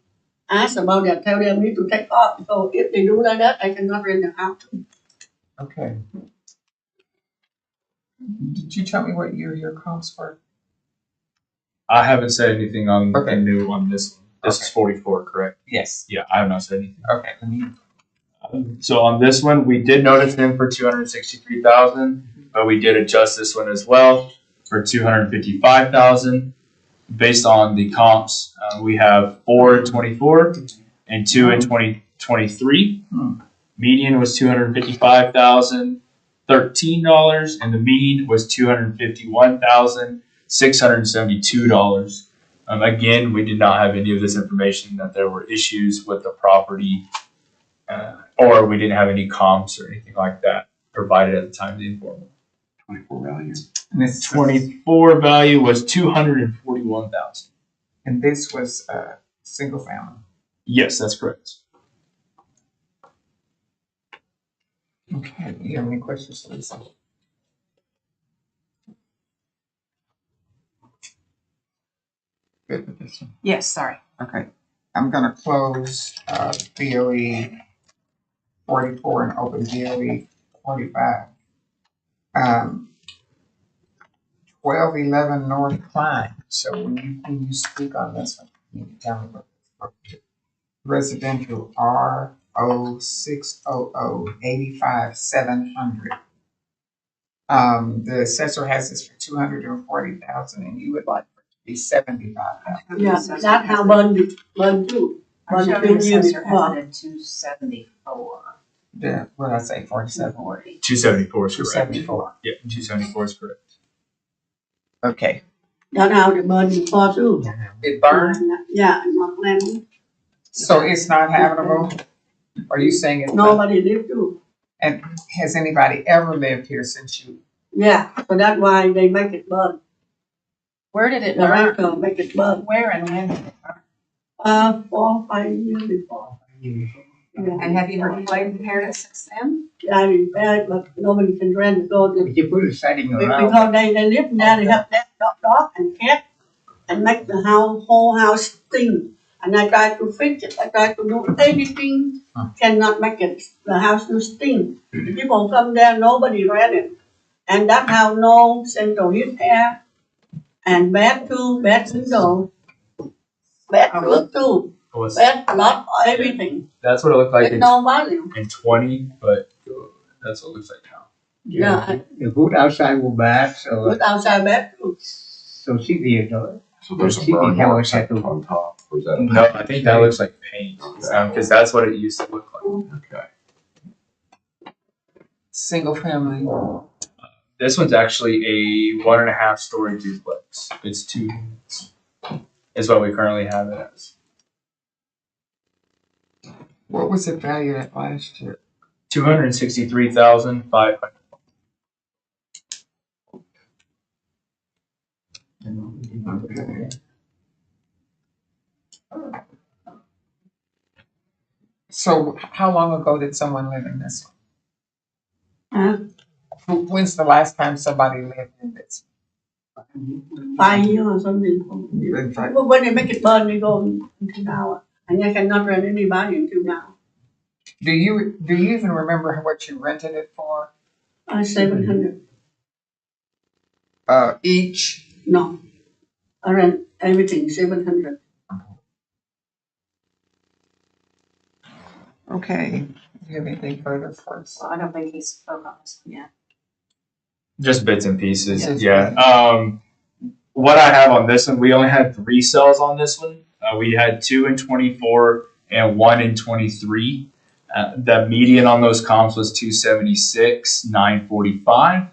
ask about that, tell them need to take off. So if they do like that, I cannot rent the house. Okay. Did you tell me what year your comps were? I haven't said anything on Okay. the new on this one. This is 44, correct? Yes. Yeah, I have not said anything. Okay, let me, So on this one, we did notice him for 263,000, but we did adjust this one as well for 255,000. Based on the comps, we have 4 in 24 and 2 in 2023. Median was $255,013, and the mean was $251,672. Again, we did not have any of this information that there were issues with the property, or we didn't have any comps or anything like that provided at the time of the informal. 24 value. and this 24 value was 241,000. and this was single family. Yes, that's correct. Okay, you have any questions, Lisa? Good with this one. Yes, sorry. Okay, I'm gonna close BOE 44 and open BOE 45. 1211 North Klein. So when you speak on this one, you need to tell me what this is. Residential R060085 the assessor has this for 240,000 and you would like for it to be 75,000. Yeah, that's how burned too. Our Burned zoning 2 years assessor has before. it at 274. The, what did I say, 47? 274 is correct. 274. Yeah, 274 is correct. Okay. That's how they burned before too. It burned, Yeah, in Northland. so it's not habitable? Are you saying it's not? Nobody lived too. And has anybody ever lived here since you? Yeah, so that's why they make it burn. Where did it The burn? rental make it burn. Where and when did it burn? 4 or 5 years before. Yeah. And have you repaired it since then? I repaired, but nobody can rent because But you put a siding around. because they live there, they have that dog and cat and make the whole house stink. And I tried to fix it. I tried to do anything, cannot make it. The house will stink. The people come there, nobody rent it. And that house no central heat air and bad too, bad window, bad roof too, bad lot, everything. That's what it looked like There's no value. in 20, but that's what it looks like now. Yeah, The food outside was bad, with outside bad too. so severe though. So there's some She burn can have a marks tattoo. on top, or is that? No, I think that looks like paint, because that's what it used to look like. Okay. Single family. This one's actually a 1.5 story duplex. It's 2 units. Is what we currently have it as. What was it valued at last year? 263,500. So how long ago did someone live in this Huh? one? When's the last time somebody lived in this? 5 years or something. But when they make it burn, they go until now. And I cannot rent anybody until now. Do you even remember what you rented it for? 700. Each? No. I rent everything 700. Okay. Do you have anything further for us? So I don't think he's spoke on this one yet. Just bits and pieces. Yes. Yeah. What I have on this one, we only had 3 cells on this one. We had 2 in 24 and 1 in 23. The median on those comps was 276, 945,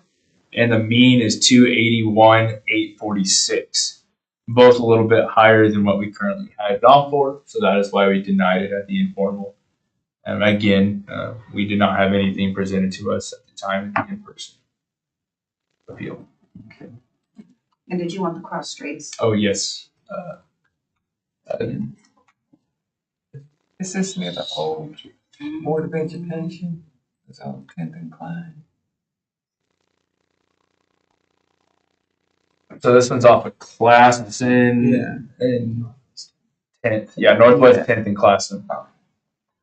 and the mean is 281, 846. Both a little bit higher than what we currently had it on for, so that is why we denied it at the informal. And again, we did not have anything presented to us at the time of the in-person appeal. And did you want the cross streets? Oh, yes. Is this near the old Board of Education? It's on 10th and Klein. So this one's off of Classen and 10th. Yeah, Northwest 10th and Classen.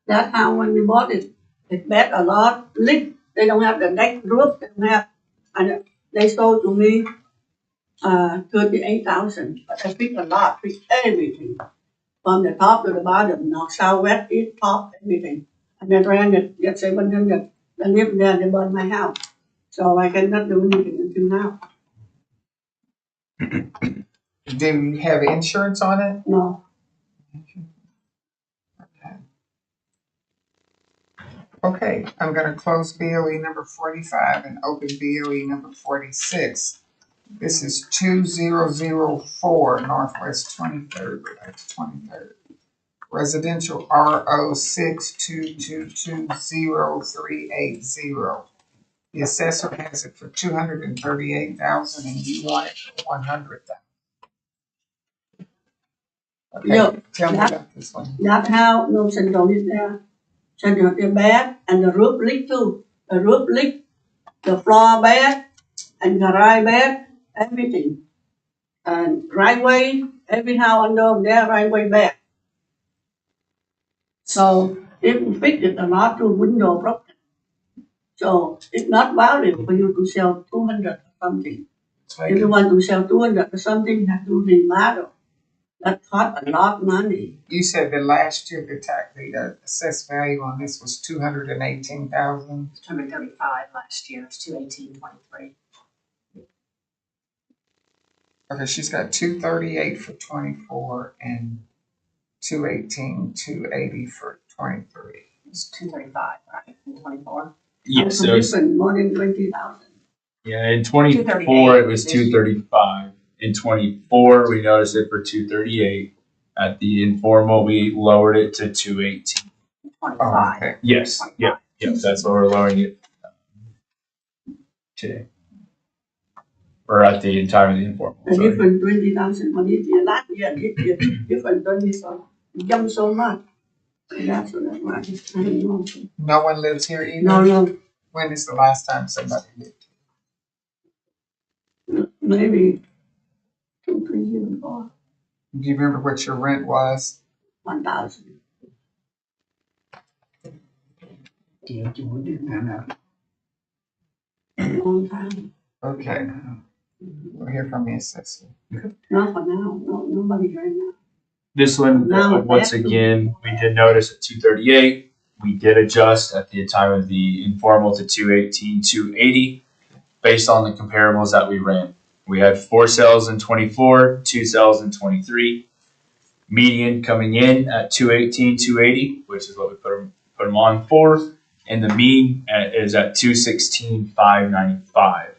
That's how when we bought it, it's bad a lot. Leak. They don't have the deck roof. They don't have, and they sold to me 38,000. But I fixed a lot, fixed everything. From the top to the bottom, north, south, west, east, top, everything. And then ran it, get 700. I lived there, they bought my house. So I cannot do anything until now. Do you have insurance on it? No. Okay, I'm gonna close BOE number 45 and open BOE number 46. This is 2004 Northwest 23rd, that's 23rd. Residential RO 62220380. The assessor has it for 238,000 and you want it for 100,000. Okay, Yeah, tell me that- about this one. That how no syndrome is there. Syndrome is bad, and the roof leak too. The roof leak, the floor bad, and garage bad, everything. And driveway, every house under there, driveway bad. So if you fix it a lot to window broken. So it's not valuable for you to sell 200 or something. If you want to sell 200 or something, you have to remodel. That costs a lot of money. You said that last year the assessed value on this was 218,000. 235 last year. It's 218.23. Okay, she's got 238 for 24 and 280 for 23. It's 235, right? In 24. Yes, So so it's, different, more than 20,000. yeah, in 24 it was 235. In 24 we noticed it for 238. At the informal we lowered it to 218. 25. Okay. Yes, yeah, that's what we're lowering it today. Or at the time of the informal. The Sorry. different 20,000 for this year, last year, this year, different 20, so it jumped so much. That's why I don't know. No one lives here either? No, When is the last time somebody lived maybe 2-3 years before, here? Do you remember what your rent was? 1,000. Long time. Okay. We'll hear from the assessor. Not for now, no, nobody right now. This one, No, once that's- again, we did notice at 238. We did adjust at the time of the informal to 218, 280, based on the comparables that we ran. We had 4 cells in 24, 2 cells in 23. Median coming in at 218, 280, which is what we put them on for, and the mean is at 216, 595.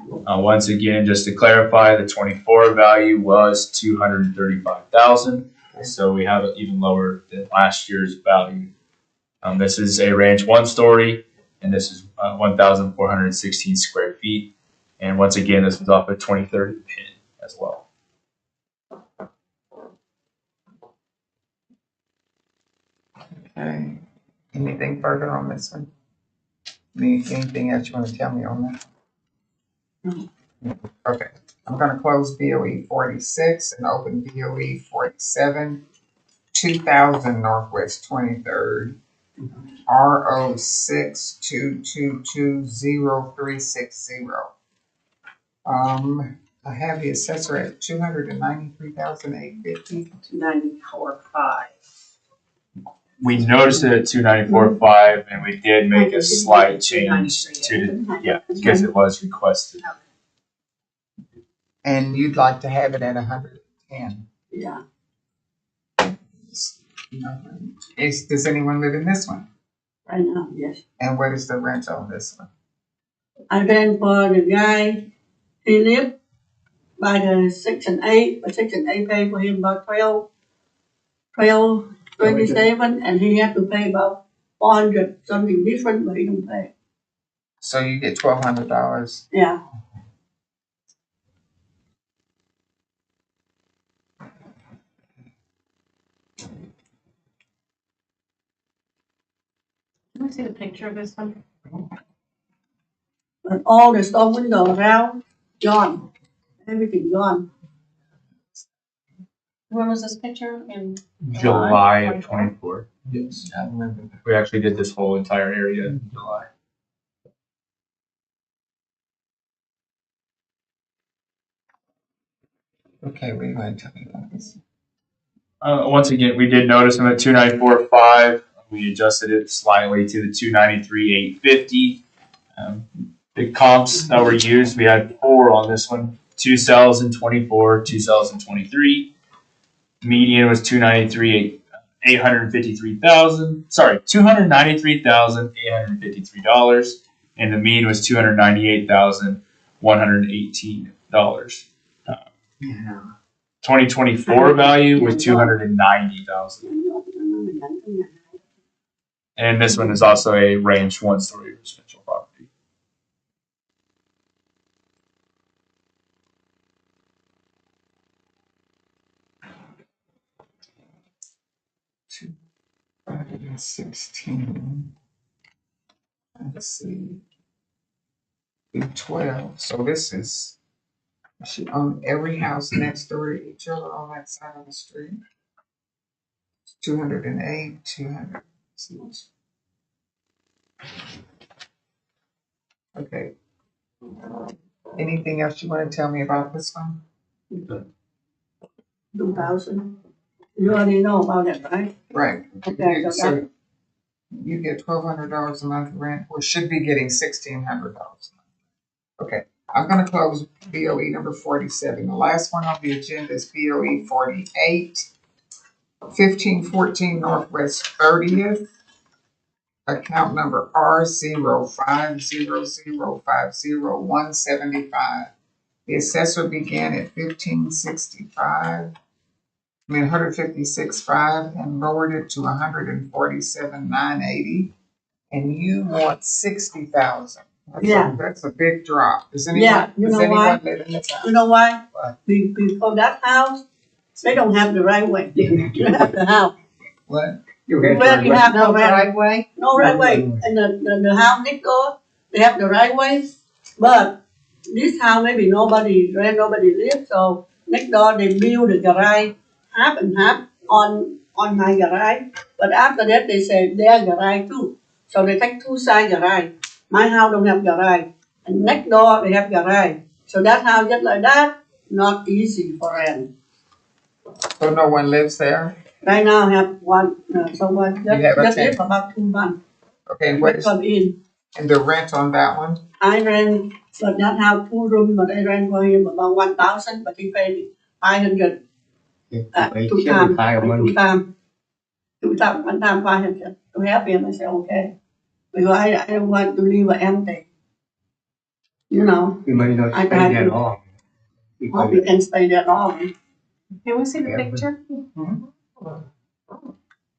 Once again, just to clarify, the 24 value was 235,000, so we have it even lower than last year's value. This is a ranch 1-story, and this is 1,416 square feet. And once again, this is off a 2030 pin as well. Okay, anything further on this one? Anything else you wanna tell me on that? Okay, I'm gonna close BOE 46 and open BOE 47, 2000 Northwest 23rd, RO 622200360. I have the assessor at 293,850. 294.5. We noticed it at 294.5, and we did make a slight change to the, yeah, because it was requested. And you'd like to have it at 110. Yeah, Does anyone live in this one? right now, yes. And what is the rent on this one? I rent for the guy, he lived by the Section 8, but Section 8 pay for him about 27, and he had to pay about 400, something different, but he don't pay. So you get $1,200. Yeah, Can we see the picture of this one? but all the store window around, gone. Everything gone. When was this picture? In July of 24. Yes, I remember that. We actually did this whole entire area in July. Okay, what are you going to tell me about this? Once again, we did notice them at 294.5. We adjusted it slightly to the 293,850. The comps that were used, we had 4 on this one: 2 cells in 24, 2 cells in 23. Median was 293,853. Sorry, $293,853, and the mean was $298,118. Yeah. 2024 value was 290,000. And this one is also a range 1-story residential property. Two, 516. Let's see. 12. So this is, she owned every house next door to each other on that side of the street. 208, 200. Okay. Anything else you want to tell me about this one? 2,000. You already know about that, right? Right. Okay, so So you get $1,200 a month rent, or should be getting $1,600 a month. Okay, I'm gonna close BOE number 47. The last one on the agenda is BOE 48, 1514 Northwest 30th. Account number R0500500175. The assessor began at 156.5, and lowered it to 147,980. And you want 60,000. Yeah. That's a big drop. Does anyone, Yeah, you does know anyone why? live in this house? You know why? Why? Before that house, they don't have the right way. You have the house. What? Where you have No no right, driveway? no right way. And the house next door, they have the right way. But this house, maybe nobody lives, so next door they build the garage half and half on my garage. But after that they say their garage too. So they take 2 side garage. My house don't have garage. And next door they have garage. So that house just like that, not easy for rent. So no one lives there? Right now I have one, someone You have a just live tenant. for about 2 months. Okay, and what They is, come in. and the rent on that one? I rent, but not have 2 rooms, but I rent for him about 1,000, but he paid me 500. Two times, one time 500. To help him, I said okay, because I don't want to leave it empty. You know, You may not I stay tried there to- long. hope you can stay there long. Can we see the picture?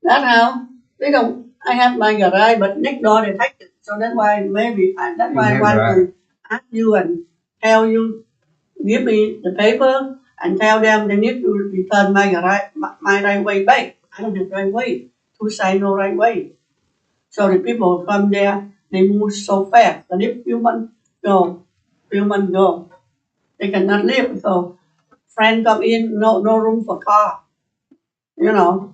That house, they don't. I have my garage, but next door they take it, so that's why that's why I want to ask you and tell you, give me the paper and tell them they need to return my garage, my right way back. I don't have right way two side no right way. So the people come there, they move so fast. And if few months go, they cannot live. So friend come in, no room for car. You know,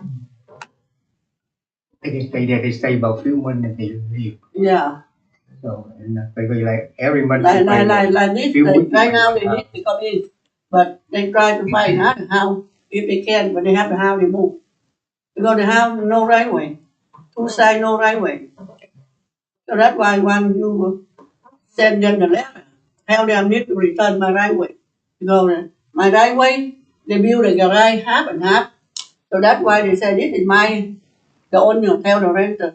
They stay there. They stay about few months and they leave. yeah. So and because like every month. Like this, few weeks right now they they need to come in, but they try to find another house if they can, but they have the house they move. Because the house no right way, two side no right way. So that's why when you send them the letter, tell them need to return my right way. Because my right way, they build the garage half and half. So that's why they said this is the owner tell the renter,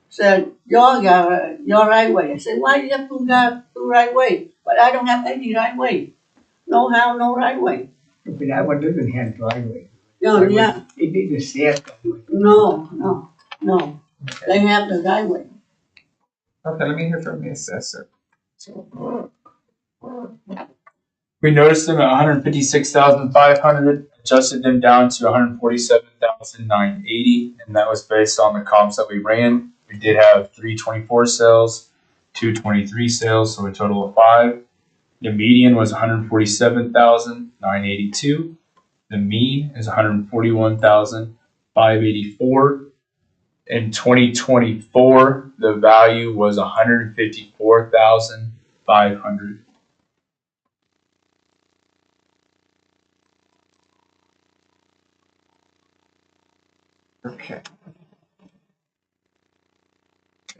said your right way. I said, why do you have two right way? But I don't have any right way. No house, no right way. But that one doesn't have driveway. No, yeah. It needs a shared driveway. No. They have the right way. Okay, let me hear from the assessor. We noticed them at 156,500, adjusted them down to 147,980, and that was based on the comps that we ran. We did have 324 sales, 223 sales, so a total of 5. The median was 147,982. The mean is 141,584. In 2024, the value was 154,500. Okay.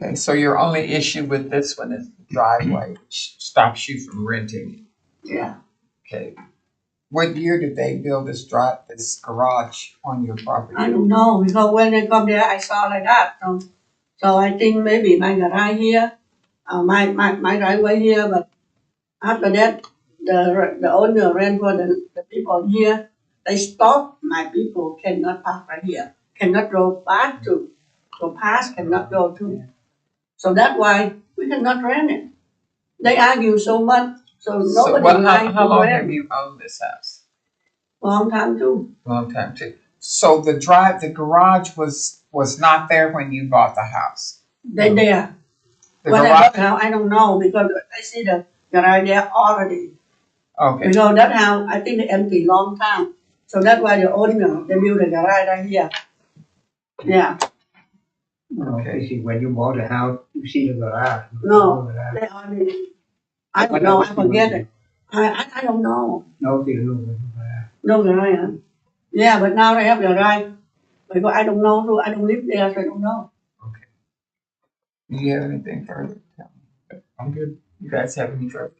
Okay, so your only issue with this one is the driveway, which stops you from renting. Yeah. Okay. What year did they build this garage on your property? I don't know, because when they come there, I saw like that. So I think maybe my garage here, my driveway here, but after that, the owner rent for the people here, they stop. My people cannot park right here, cannot go past to, cannot go to. So that's why we cannot rent it. They argue so much, so nobody likes how to long rent. have you owned this house? Long time too. Long time too. So the garage was not there when you bought the house. They there. The When I garage. bought the house, I don't know because I see the garage there already. Okay. Because that house, I think they empty long time. So that's why the owner, they build the garage right here. Yeah. Okay. You see, when you bought the house, you see the garage. No. They only, I don't know, I forget it. I don't know. No, they don't. No garage, huh? Yeah, but now they have garage. Because I don't know, so I don't live there, so I don't know. Okay. Do you have anything further to tell me? I'm good. You guys have any further?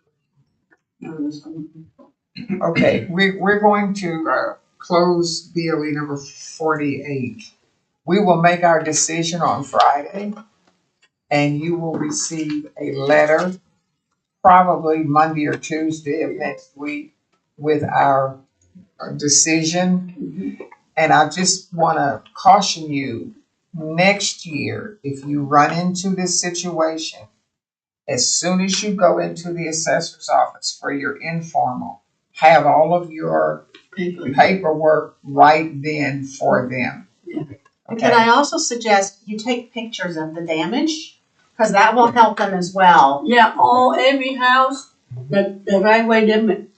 Okay, we're going to close BOE number 48. We will make our decision on Friday, and you will receive a letter probably Monday or Tuesday of next week with our decision. And I just want to caution you, next year, if you run into this situation, as soon as you go into the assessor's office for your informal, have all of your paperwork right then for them. And can I also suggest you take pictures of the damage? Because that will help them as well. Yeah, every house, the driveway limit.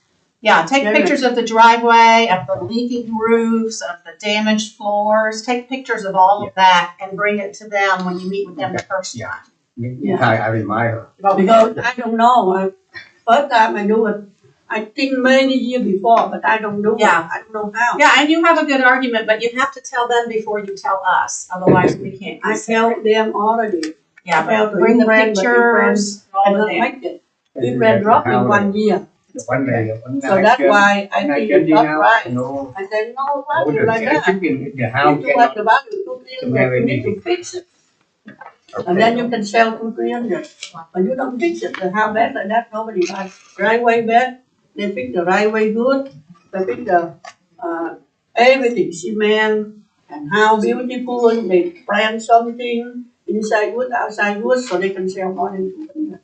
Yeah, take Yeah. pictures of the driveway, of the leaking roofs, of the damaged floors. Take pictures of all of that and bring it to them when you meet with them the first time. Yeah. I remind her. Because I don't know. First time I do it, I think many years before, but I don't do it. Yeah. I don't know how. Yeah, and you have a good argument, but you have to tell them before you tell us. Otherwise, we can't I consider tell it. them already. Yeah, I tell but the bring the friend, but pictures, all And the not damage. make it. We ran drop in 1 year. One day, So that's why I think it's not right. No, I said, no, why no, you like that? the house You have cannot. the value to you need to fix it. And then you can sell to 300. But you don't fix it, the house bad like that, nobody buys. Right way bad, they fix the right way good. They fix the, everything, cement, and how beautiful, they plant something, inside wood, outside wood, so they can sell more than 200.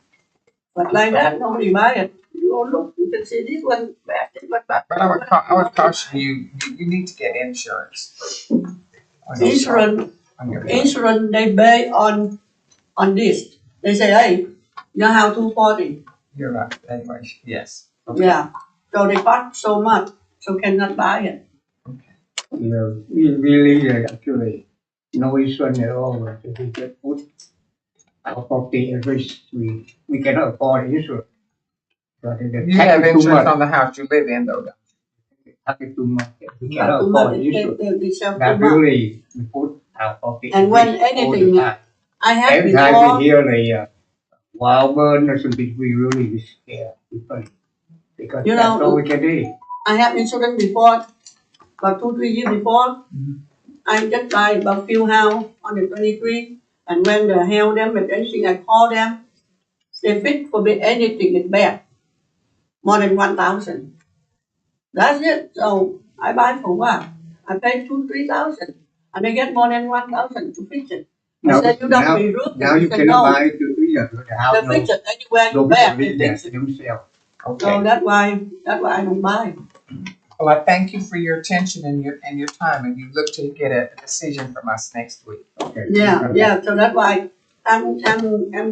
But like that, nobody buy it. You go look, you can see this one bad, this one bad. But I would caution you, you need to get insurance. on your Insurance, on your Insurance they pay on this. They say, hey, your house 240. You're right, anyway. Yes. Yeah. So they cost so much, so cannot buy it. We really actually no insurance at all. So we just put our property at risk. We cannot afford insurance. So the You tax have is too insurance much. on the house you live in though, don't Tax is too much. We But cannot too much, afford insurance. they sell too That much. really we put our property And at when risk all the anything, time. I had Every time before, we hear the wild burn or something, we really scare people because You that's know, all we can do. I have insurance before, about 2-3 years before. I just buy about few house on the 23, and when the hail them with anything, I call them. They fit for me anything is bad, more than 1,000. That's it. So I buy for what? I pay 2-3,000, and I get more than 1,000 to fix it. I Now, said you don't now, be rude. now you can cannot know. buy the house. They fix it anywhere you Nobody bad. They live there fix it. themselves. Okay. So that's why I don't buy. Well, I thank you for your attention and your time, and you look to get a decision from us next week. Okay. Yeah. So that's why I'm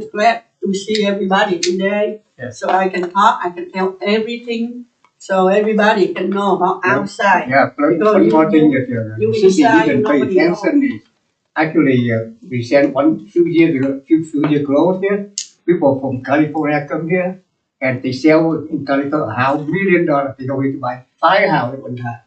glad to see everybody today. Yes. So I can talk, I can tell everything, so everybody can know about Yeah. outside. Yeah, plus Because one you- more thing that you the city inside, didn't pay nobody attention is actually we sent few years ago here, people from California come here and they sell in California a house $1 million. They go to buy 5 houses at one time.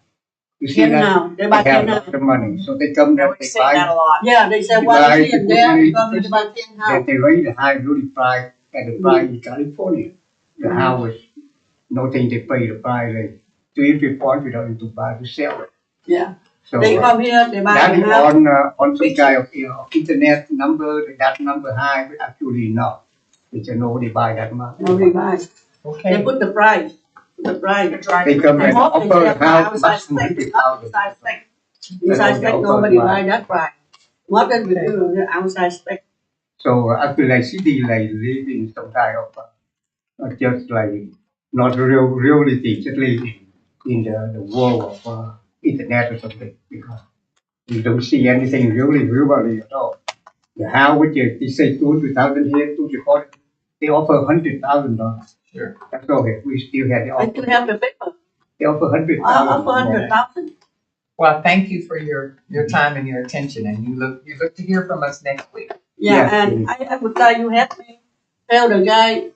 You see 10 that? now, they They buy have 10 now. lots of money, so they come there, We they say that buy, a lot. Yeah, they say They one buy, here they and put there, money because into they buy 10 then house. they raise the high really price and the price in California. The house is nothing they pay the price like 3 we don't need to buy to sell it. Yeah, So they come here, they buy that the is house. on some kind of internet number that number high, but actually not. Which nobody buy that much. Nobody buys. They Okay. put the price, the price. They come I and hope they offer sell a house outside maximum spec, not 100,000. inside spec. Inside spec, nobody buy that price. What they do, the outside spec. So I feel like city like live in some kind of just like not real reality, just live in the world of internet or something because we don't see anything really at all. The house which they say 200,000 here, 240, they offer $100,000. Sure. That's all. We still have the I still offer. have the paper. They offer I 100,000. offer 100,000. Well, thank you for your time and your attention, and you look to hear from us next week. Yeah, Yeah. and I would tell you help me tell the guy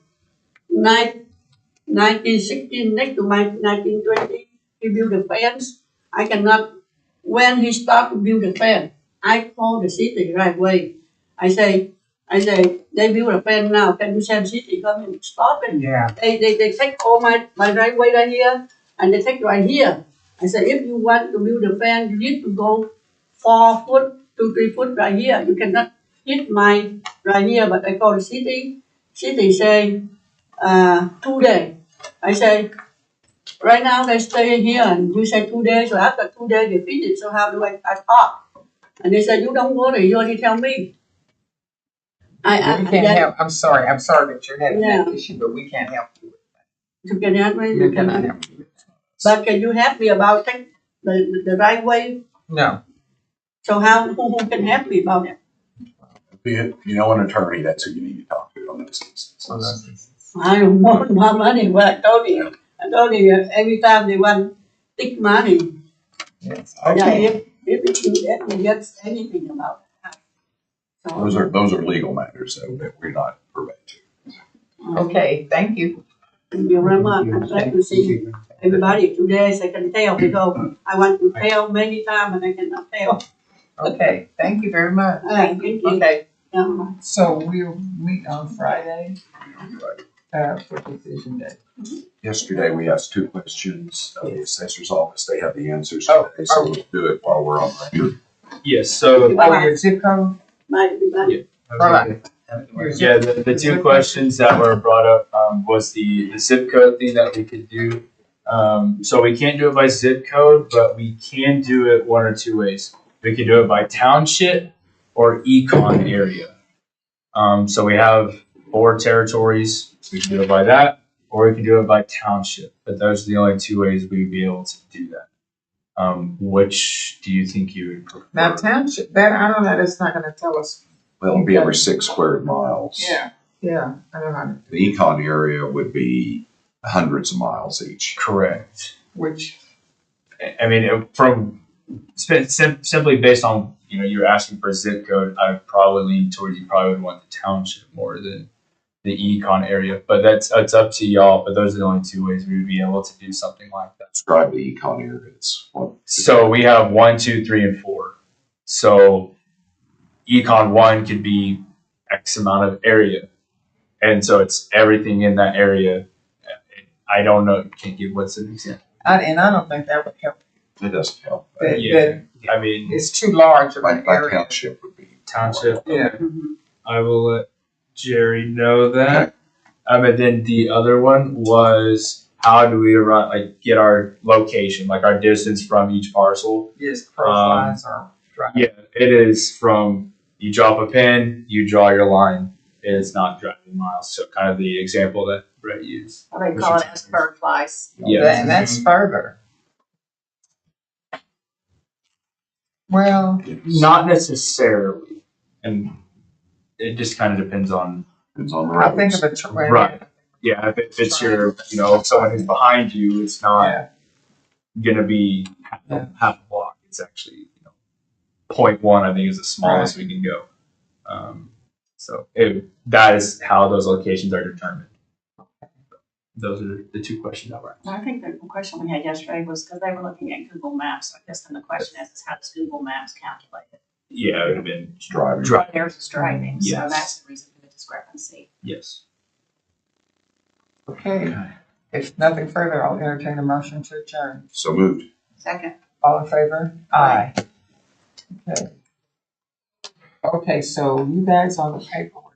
1916 next to my 1920, he built a fence. I cannot, when he start to build the fence, I call the city right away. I say, they build a fence now, can you send city come and stop it? Yeah. They take all my right way right here, and they take right here. I said, if you want to build a fence, you need to go 4 foot to 3 foot right here. You cannot hit my right here, but I call the city. City say 2 days. I say, right now they stay here, and you say 2 days. So after 2 days they finish. So how do I talk? And they said, you don't worry, you only tell me. We can't help. I'm sorry that you're having that Yeah. issue, but we can't help you. You can help me. You cannot help you. But can you help me about the right way? No. So who can help me about it? If you know an attorney, that's who you need to talk to on those instances. I don't want more money, but I told you every time they want take money. Yes. Yeah, Okay. if you let me get anything about it. So, Those are legal matters that we're not privy to. Okay. Thank you. thank you very much. I'm glad to see everybody today, so I can tell because I want to tell many times and I cannot tell. Okay. Thank you very much. Thank you. Okay. Yeah. So we'll meet on Friday for decision day. Yesterday, we asked 2 questions of the assessor's office. They have the answers Oh, today, so we'll do it while we're on record. Yes, so Oh, your zip code? Bye. Right. yeah, the 2 questions that were brought up was the zip code thing that we could do. So we can't do it by zip code, but we can do it 1 or 2 ways. We can do it by township or econ area. So we have 4 territories. We can do it by that, or we can do it by township. But those are the only 2 ways we'd be able to do that. Which do you think you would prefer? Now township, that, I don't know, that's not gonna tell us. Well, it'll be every 6 square miles. Yeah, I don't know, The econ area would be hundreds of miles each. Correct. which, I mean, from simply based on, you're asking for a zip code, I would probably lean towards you probably would want the township more than the econ area. But it's up to y'all. But those are the only two ways we would be able to do something like that. Describe the econ area. It's what? So we have 1, 2, 3, and 4. So econ 1 could be X amount of area, and so it's everything in that area. I don't know. Can't give what's an example. and I don't think that would help. It doesn't help. That I mean, it's too large of My an area. township would be. township. Yeah. I will let Jerry know that. Okay. And then the other one was how do we get our location, like our distance from each parcel? Yes, profiles are dry. Yeah, it is from you drop a pin, you draw your line. It is not driving miles. So kind of the example that Brett used. Or they call it as bird flies. Yeah. And that's further. Well, Not necessarily, and it just kind of depends on. Depends on the I think roads. of a trail. Right. Yeah, if it's your, someone who's behind you, it's not Yeah. gonna be half a block. It's actually 0.1. I think is the smallest we can go. That is how those locations are determined. Those are the two questions I raised. I think the question we had yesterday was because they were looking at Google Maps. I guess then the question is how does Google Maps calculate it? Yeah, it would have been It's driving. Theirs is driving, so Yes. that's the reason for the discrepancy. Yes. Okay. If nothing further, I'll entertain a motion to adjourn. So moved. Second. All in favor? Aye. Okay. Okay, so you guys on the paperwork.